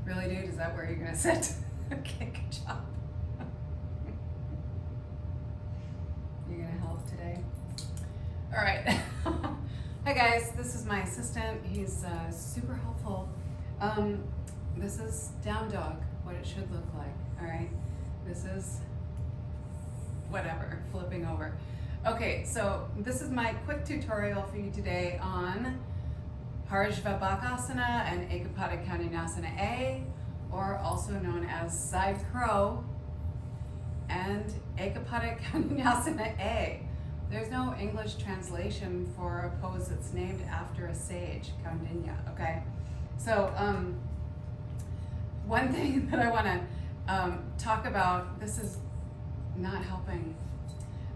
Really, dude? Is that where you're gonna sit? Okay, good job. You're gonna help today? All right. Hi guys, this is my assistant. He's super helpful. This is down dog, what it should look like. All right. This is whatever, flipping over. Okay, so this is my quick tutorial for you today on Koundinyasana and Koundinyasana A, or also known as side crow and Koundinyasana A. There's no English translation for a pose that's named after a sage, Koundinya, okay? So one thing that I wanna talk about, this is not helping.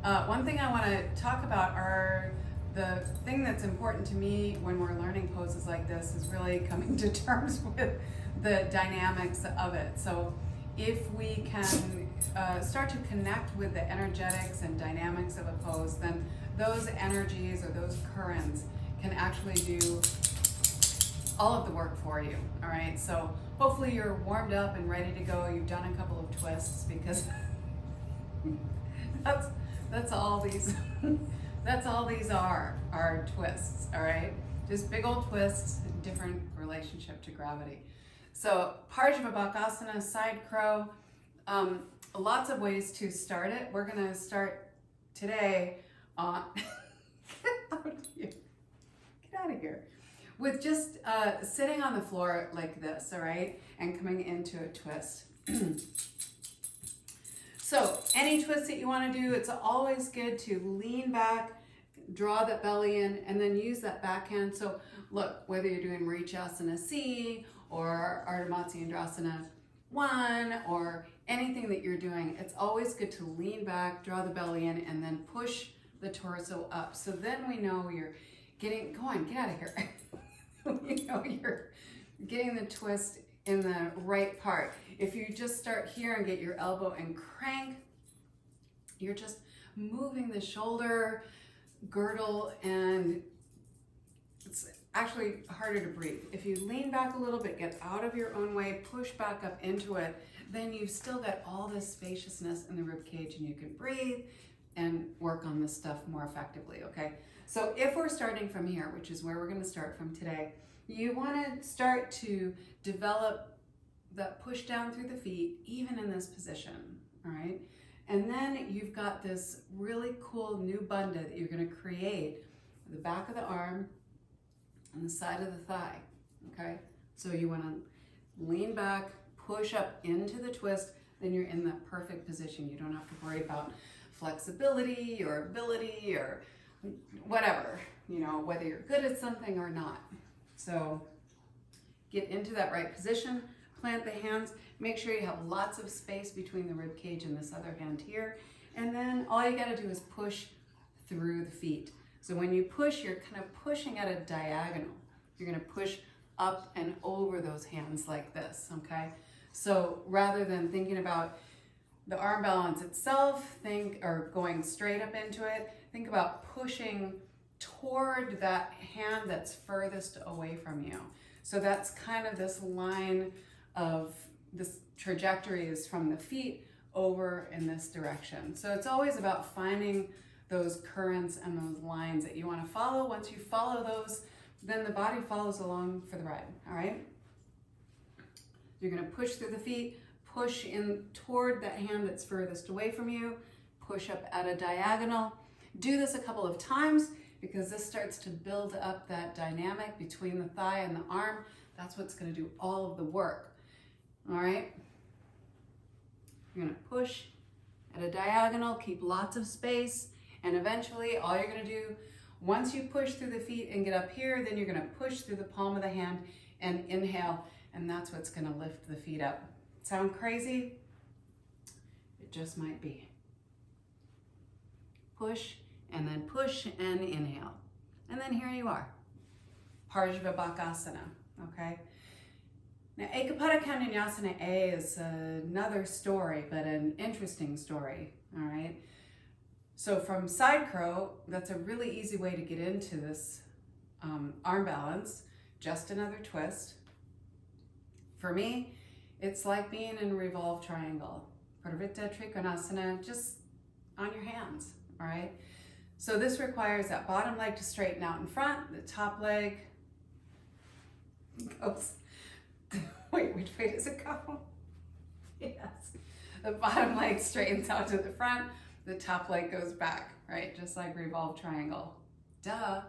One thing I wanna talk about are the thing that's important to me when we're learning poses like this is really coming to terms with the dynamics of it. So if we can start to connect with the energetics and dynamics of a pose, then those energies or those currents can actually do all of the work for you, all right? So hopefully you're warmed up and ready to go. You've done a couple of twists, because that's all these that's all these are twists, all right? Just big old twists, different relationship to gravity. So Parshvabhakasana, side crow, lots of ways to start it. We're gonna start today on, get out of here, with just sitting on the floor like this, all right? And coming into a twist. So any twist that you wanna do, it's always good to lean back, draw that belly in, and then use that backhand. So look, whether you're doing Koundinyasana C, or Ardha Matsyendrasana 1, or anything that you're doing, it's always good to lean back, draw the belly in, and then push the torso up. So then we know you're getting, go on, get out of here. You know you're getting the twist in the right part. If you just start here and get your elbow and crank, you're just moving the shoulder girdle, and it's actually harder to breathe. If you lean back a little bit, get out of your own way, push back up into it, then you've still got all this spaciousness in the rib cage, and you can breathe and work on this stuff more effectively, okay? So if we're starting from here, which is where we're gonna start from today, you wanna start to develop that push down through the feet, even in this position, all right? And then you've got this really cool new bandha that you're gonna create at the back of the arm and the side of the thigh, okay? So you wanna lean back, push up into the twist, then you're in that perfect position. You don't have to worry about flexibility or ability or whatever, you know, whether you're good at something or not. So get into that right position, plant the hands, make sure you have lots of space between the rib cage and this other hand here. And then all you gotta do is push through the feet. So when you push, you're kind of pushing at a diagonal. You're gonna push up and over those hands like this, okay? So rather than thinking about the arm balance itself, or going straight up into it, think about pushing toward that hand that's furthest away from you. So that's kind of this line of this trajectory is from the feet over in this direction. So it's always about finding those currents and those lines that you want to follow. Once you follow those, then the body follows along for the ride, all right? You're gonna push through the feet, push in toward that hand that's furthest away from you, push up at a diagonal. Do this a couple of times, because this starts to build up that dynamic between the thigh and the arm. That's what's gonna do all of the work, all right? You're gonna push at a diagonal, keep lots of space, and eventually all you're gonna do, once you push through the feet and get up here, then you're gonna push through the palm of the hand and inhale, and that's what's gonna lift the feet up. Sound crazy? It just might be. Push, and then push and inhale. And then here you are, Parshvabhakasana, okay? Now, Koundinyasana A is another story, but an interesting story, all right? So from side crow, that's a really easy way to get into this arm balance, just another twist. For me, it's like being in a revolved triangle. Parivrtta Trikonasana, just on your hands, all right? So this requires that bottom leg to straighten out in front, the top leg goes, wait, which way does it go? Yes, the bottom leg straightens out to the front, the top leg goes back, right? Just like revolved triangle, duh.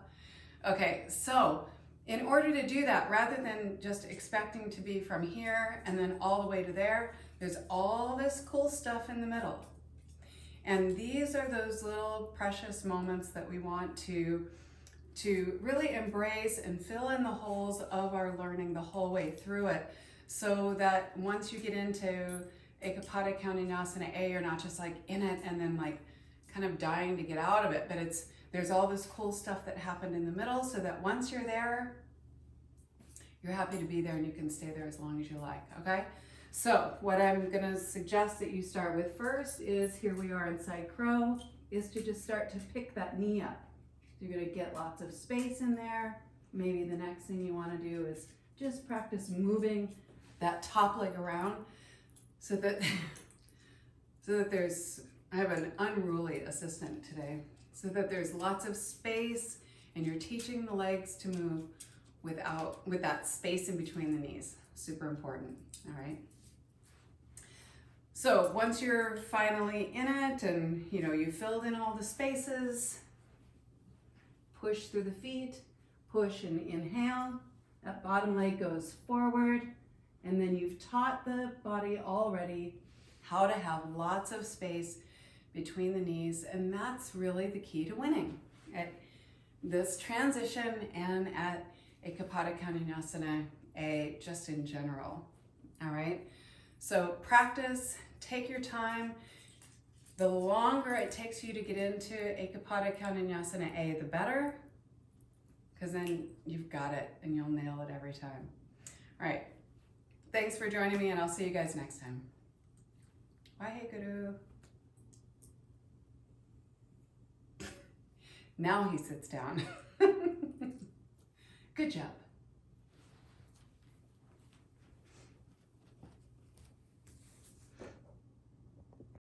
Okay, so in order to do that, rather than just expecting to be from here and then all the way to there, there's all this cool stuff in the middle. And these are those little precious moments that we want to really embrace and fill in the holes of our learning the whole way through it, so that once you get into Ekapada Koundinyasana A, you're not just like in it and then like kind of dying to get out of it, but there's all this cool stuff that happened in the middle, so that once you're there, you're happy to be there and you can stay there as long as you like, okay? So what I'm gonna suggest that you start with first is, here we are in side crow, is to just start to pick that knee up. You're gonna get lots of space in there. Maybe the next thing you wanna do is just practice moving that top leg around so that, there's, I have an unruly assistant today, so that there's lots of space and you're teaching the legs to move with that space in between the knees. Super important, all right? So once you're finally in it and you filled in all the spaces, push through the feet, push and inhale. That bottom leg goes forward, and then you've taught the body already how to have lots of space between the knees, and that's really the key to winning at this transition and at Ekapada Koundinyasana A, just in general, all right? So practice, take your time. The longer it takes you to get into Ekapada Koundinyasana A, the better, because then you've got it and you'll nail it every time. All right, thanks for joining me, and I'll see you guys next time. Bye, hey Guru. Now he sits down. Good job.